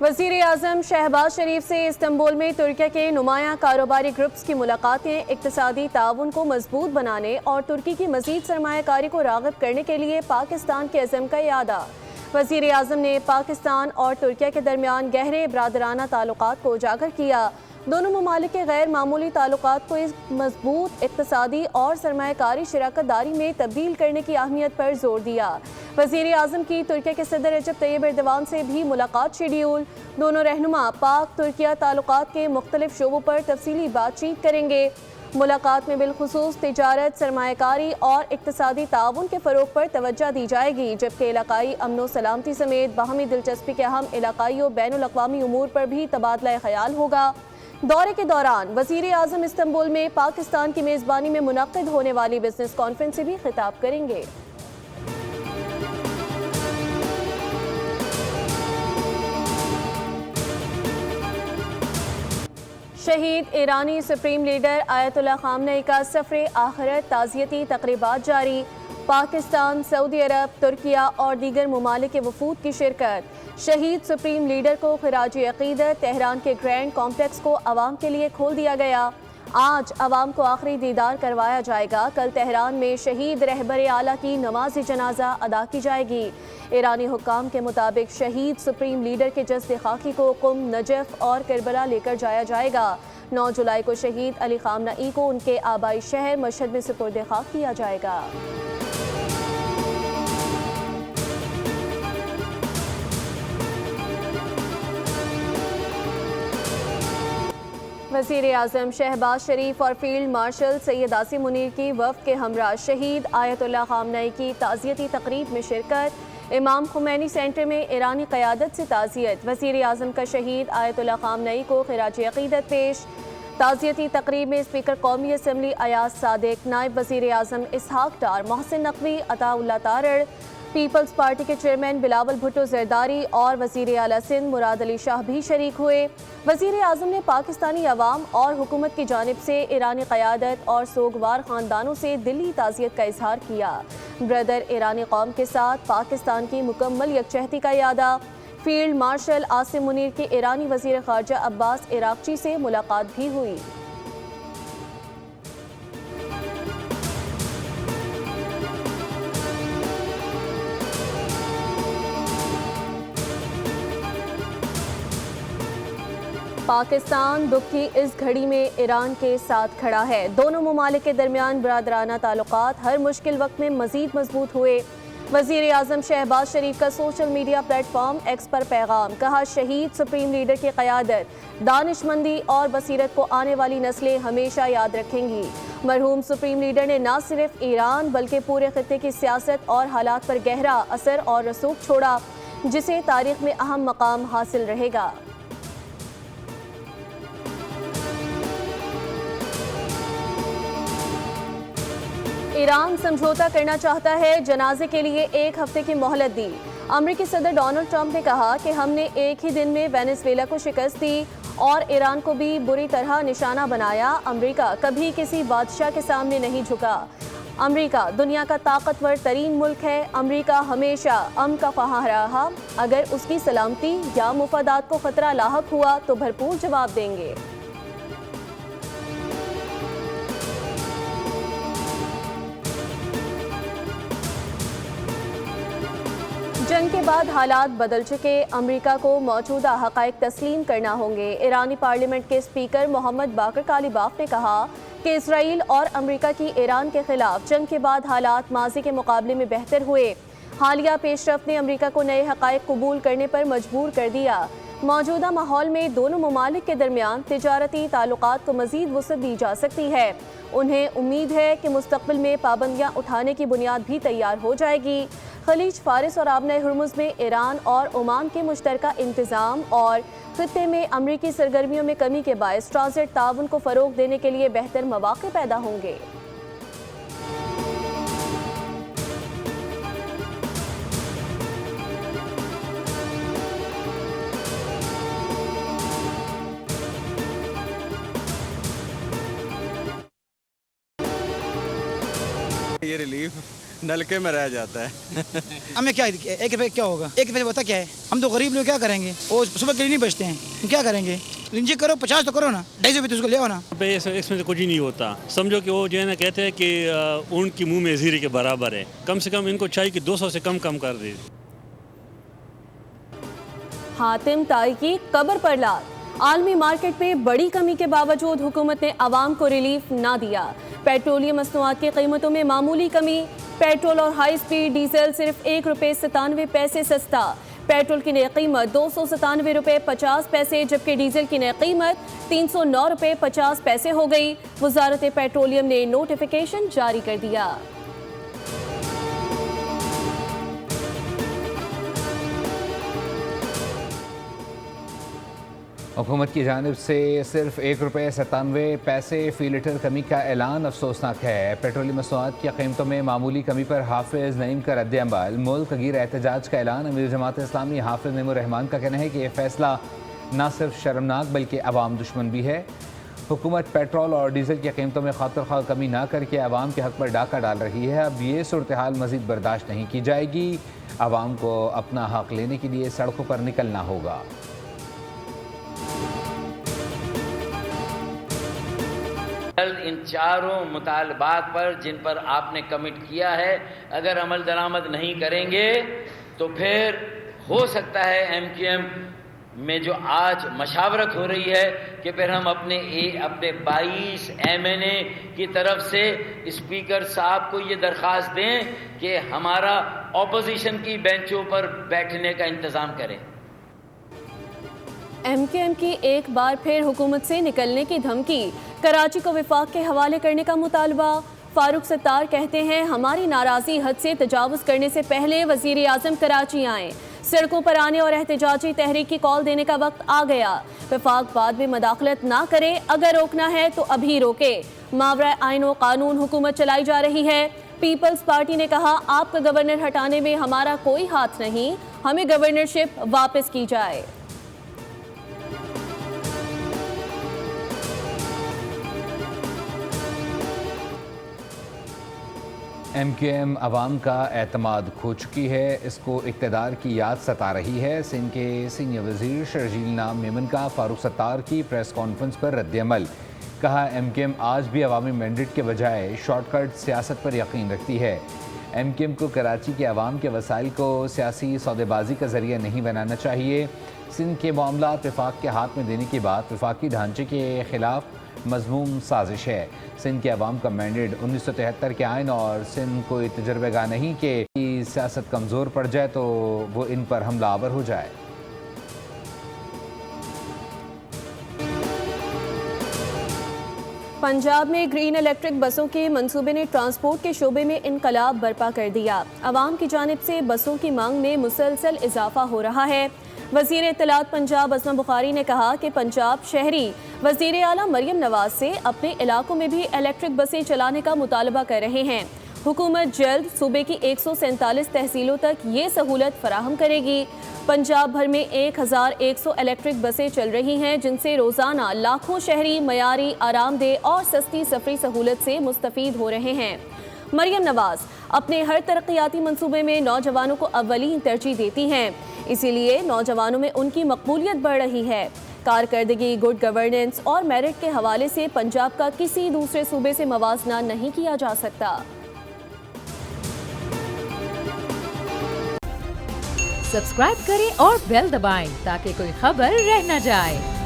वज़ीर आज़म शहबाज शरीफ से इस्तंबुल में तुर्की के नुमायां कारोबारी ग्रुप्स की मुलाकातें इक़्तिसादी ताउन को मजबूत बनाने और तुर्की की मज़ीद सरमायाकारी को राग़िब करने के लिए पाकिस्तान के अज़म का इरादा। वज़ीर आज़म ने पाकिस्तान और तुर्की के दरमियान गहरे ब्रादराना ताल्लुकात को उजागर किया। दोनों ममालिक के गैर मामूली ताल्लुकात को इस मजबूत इक़्तिसादी और सरमायाकारी शराकत दारी में तब्दील करने की अहमियत पर जोर दिया। वज़ीर आज़म की तुर्की के सदर रजब तैयब एर्दोगान से भी मुलाकात शेड्यूल। दोनों रहनुमा पाक तुर्किया ताल्लुकात के मुख्तलिफ शोबों पर तफसीली बातचीत करेंगे। मुलाकात में बिलखुसूस तिजारत, सरमायाकारी और इक़्तिसादी ताउन के फ़रोग़ पर तवज्जो दी जाएगी, जबकि इलाकाई अमन सलामती समेत बाहमी दिलचस्पी के अहम इलाकाई और बैनुल अक़वामी उमूर पर भी तबादला ख़याल होगा। दौरे के दौरान वज़ीर आज़म इस्तंबुल में पाकिस्तान की मेज़बानी में मुनक़्क़िद होने वाली बिजनेस कॉन्फ्रेंस से भी खिताब करेंगे। शहीद ईरानी सुप्रीम लीडर आयतुल्लाह ख़ामनेई का सफ़र आखिरत ताज़ियती तक़रीबात जारी। पाकिस्तान, सऊदी अरब, तुर्किया और दीगर ममालिक के वफूद की शिरकत। शहीद सुप्रीम लीडर को ख़िराज अक़ीदत तेहरान के ग्रैंड कॉम्प्लेक्स को आवाम के लिए खोल दिया गया। आज आवाम को आखिरी दीदार करवाया जाएगा। कल तेहरान में शहीद रहबर आला की नमाज जनाजा अदा की जाएगी। ईरानी हुक्काम के मुताबिक शहीद सुप्रीम लीडर के जस्द खाकी को कुम, नजफ और करबला लेकर जाया जाएगा। 9 जुलाई को शहीद अली ख़ामनेई को उनके आबाई शहर मशहद में सुपुर्द खाक किया जाएगा। वज़ीर आज़म शहबाज शरीफ और फील्ड मार्शल सैयद आसिम मुनीर की वफ़द के हमरा शहीद आयतुल्लाह ख़ामनेई की ताज़ियती तक़रीब में शिरकत। इमाम खुमैनी सेंटर में ईरानी क़यादत से ताज़ियत। वज़ीर आज़म का शहीद आयतुल्लाह ख़ामनेई को ख़िराज अक़ीदत पेश। ताज़ियती तक़रीब में स्पीकर कौमी असम्बली अयाज सादिक, नायब वज़ीर आज़म इसहाक डार, मोहसिन नकवी, अताउल्लाह तारड़, पीपल्स पार्टी के चेयरमैन बिलावल भुट्टो ज़रदारी और वज़ीर आला सिंध मुराद अली शाह भी शरीक हुए। वज़ीर आज़म ने पाकिस्तानी अवाम और हुकूमत की जानिब से ईरानी क़यादत और सोगवार ख़ानदानों से दिली ताज़ियत का इजहार किया। ब्रदर ईरानी कौम के साथ पाकिस्तान की मुकम्मल यकजहती का इरादा। फील्ड मार्शल आसिम मुनीर के ईरानी वज़ीर ख़ारजा अब्बास इराक़ची से मुलाकात भी हुई। पाकिस्तान दुख की इस घड़ी में ईरान के साथ खड़ा है। दोनों ममालिक के दरमियान बरादराना ताल्लुकात हर मुश्किल वक्त में मज़ीद मजबूत हुए। वज़ीर आज़म शहबाज शरीफ का सोशल मीडिया प्लेटफॉर्म एक्स पर पैगाम। कहा, शहीद सुप्रीम लीडर की क़यादत, दानिशमंदी और बसीरत को आने वाली नस्लें हमेशा याद रखेंगी। मरहूम सुप्रीम लीडर ने न सिर्फ ईरान बल्कि पूरे खित्ते की सियासत और हालात पर गहरा असर और रसूख छोड़ा, जिसे तारीख में अहम मकाम हासिल रहेगा। ईरान समझौता करना चाहता है, जनाजे के लिए 1 हफ्ते की मोहलत दी। अमेरिकी सदर डोनाल्ड ट्रंप ने कहा कि हमने एक ही दिन में वेनेजुएला को शिकस्त दी और ईरान को भी बुरी तरह निशाना बनाया। अमेरिका कभी किसी बादशाह के सामने नहीं झुका। अमेरिका दुनिया का ताकतवर तरीन मुल्क है। अमेरिका हमेशा अमन का ख्वाह रहा। अगर उसकी सलामती या मुफादात को खतरा लाहक हुआ तो भरपूर जवाब देंगे। जंग के बाद हालात बदल चुके, अमेरिका को मौजूदा हक़ाइक़ तस्लीम करना होंगे। ईरानी पार्लियामेंट के स्पीकर मोहम्मद बाकर कालीबाफ ने कहा कि इसराइल और अमेरिका की ईरान के खिलाफ जंग के बाद हालात माजी के मुकाबले में बेहतर हुए। हालिया पेशरफ्त ने अमेरिका को नए हक़ाइक़ कबूल करने पर मजबूर कर दिया। मौजूदा माहौल में दोनों ममालिक के दरमियान तिजारती ताल्लुकात को मज़ीद वुसअत दी जा सकती है। उन्हें उम्मीद है कि मुस्तक़बिल में पाबंदियाँ उठाने की बुनियाद भी तैयार हो जाएगी। खलीज फारिस और आबना हुर्मुज़ में ईरान और ओमान के मुश्तरका इंतज़ाम और खित्ते में अमरीकी सरगर्मियों में कमी के बायस ट्रांजिट ताउन को फ़रोग़ देने के लिए बेहतर मौक़े पैदा होंगे। ये रिलीफ नलके में रह जाता है। हमें क्या 1 रुपये क्या होगा, 1 रुपये होता क्या है, हम तो गरीब लोग क्या करेंगे, वो सुबह के लिए नहीं बचते हैं, हम क्या करेंगे, इंजेक्ट करो 50 तो करो ना, 250 रुपये तो उसको ले आओ ना। इसमें से कुछ ही नहीं होता, समझो कि वो जो है ना कहते हैं कि ऊँट की मुंह में ज़ीरे के बराबर है, कम से कम इनको चाहिए कि 200 से कम कर दे। हातिम ताई की कब्र पर लात। आलमी मार्केट में बड़ी कमी के बावजूद हुकूमत ने आवाम को रिलीफ ना दिया। पेट्रोलियम मसनूआत की कीमतों में मामूली कमी। पेट्रोल और हाई स्पीड डीजल सिर्फ 1 रुपये 97 पैसे सस्ता। पेट्रोल की नई कीमत 297 रुपये 50 पैसे, जबकि डीजल की नई कीमत 309 रुपये 50 पैसे हो गई। वजारत पेट्रोलियम ने नोटिफिकेशन जारी कर दिया। हुकूमत की जानिब से सिर्फ 1 रुपये 97 पैसे फ़ी लीटर कमी का ऐलान अफसोसनाक है। पेट्रोलियम मसनूआत की कीमतों में मामूली कमी पर हाफिज़ नईम का रद्द अमल। मुल्क गिर एहतजाज का ऐलान। अमीर जमात इस्लामी हाफिज़ नईमुर रहमान का कहना है कि यह फ़ैसला न सिर्फ शर्मनाक बल्कि अवाम दुश्मन भी है। हुकूमत पेट्रोल और डीज़ल की कीमतों में खातिर खा कमी ना करके अवाम के हक़ पर डाका डाल रही है। अब ये सूरत हाल मज़ीद बर्दाश्त नहीं की जाएगी। अवाम को अपना हक़ लेने के लिए सड़कों पर निकलना होगा। इन चारों मुतालबात पर जिन पर आपने कमिट किया है, अगर अमल दरामद नहीं करेंगे तो फिर हो सकता है MQM में जो आज मशावरत हो रही है कि फिर हम अपने 22 MNA की तरफ से स्पीकर साहब को ये दरख्वास्त दें कि हमारा ऑपोजिशन की बेंचों पर बैठने का इंतज़ाम करें। MQM की एक बार फिर हुकूमत से निकलने की धमकी। कराची को विफाक के हवाले करने का मुतालबा। फारूक सत्तार कहते हैं, हमारी नाराज़ी हद से तजावुज करने से पहले वज़ीर आज़म कराची आएँ। सड़कों पर आने और एहतजाजी तहरीक की कॉल देने का वक्त आ गया। विफाक बाद में मदाखलत ना करे, अगर रोकना है तो अभी रोके। मावरा आइन व कानून हुकूमत चलाई जा रही है। पीपल्स पार्टी ने कहा, आपका गवर्नर हटाने में हमारा कोई हाथ नहीं, हमें गवर्नरशिप वापस की जाए। MQM अवाम का एतमाद खो चुकी है, इसको इक़्तिदार की याद सता रही है। सिंध के सीनियर वज़ीर शर्जील नाम मेमन का फारूक सत्तार की प्रेस कॉन्फ्रेंस पर रद्द अमल। कहा, MQM आज भी अवामी मैंडेट के बजाय शॉर्टकट सियासत पर यकीन रखती है। MQM को कराची के अवाम के वसाइल को सियासी सौदेबाजी का ज़रिया नहीं बनाना चाहिए। सिंध के मामलात वफाक के हाथ में देने की बात वफाकी ढांचे के ख़िलाफ़ मज़मूम साजिश है। सिंध के अवाम का मैंडेट 1973 के आइन और सिंध कोई तजर्बेगाह नहीं कि सियासत कमज़ोर पड़ जाए तो वो इन पर हमलावर हो जाए। पंजाब में ग्रीन इलेक्ट्रिक बसों के मंसूबे ने ट्रांसपोर्ट के शोबे में इनकलाब बर्पा कर दिया। अवाम की जानिब से बसों की मांग में मुसलसल इजाफा हो रहा है। वज़ीर इत्तलात पंजाब अज़मा बुखारी ने कहा कि पंजाब शहरी वज़ीर आला मरियम नवाज से अपने इलाकों में भी इलेक्ट्रिक बसें चलाने का मुतालबा कर रहे हैं। हुकूमत जल्द सूबे की 147 तहसीलों तक ये सहूलत फराहम करेगी। पंजाब भर में 1100 इलेक्ट्रिक बसें चल रही हैं, जिनसे रोज़ाना लाखों शहरी मयारी, आरामदेह और सस्ती सफरी सहूलत से मुस्तफ़ीद हो रहे हैं। मरियम नवाज अपने हर तरक्याती मंसूबे में नौजवानों को अव्वलीन तरजीह देती हैं, इसीलिए नौजवानों में उनकी मकबूलियत बढ़ रही है। कारकर्दगी, गुड गवर्नेंस और मेरिट के हवाले से पंजाब का किसी दूसरे सूबे से मवाजना नहीं किया जा सकता। सब्सक्राइब करें और बेल दबाएं ताकि कोई खबर रह न जाए।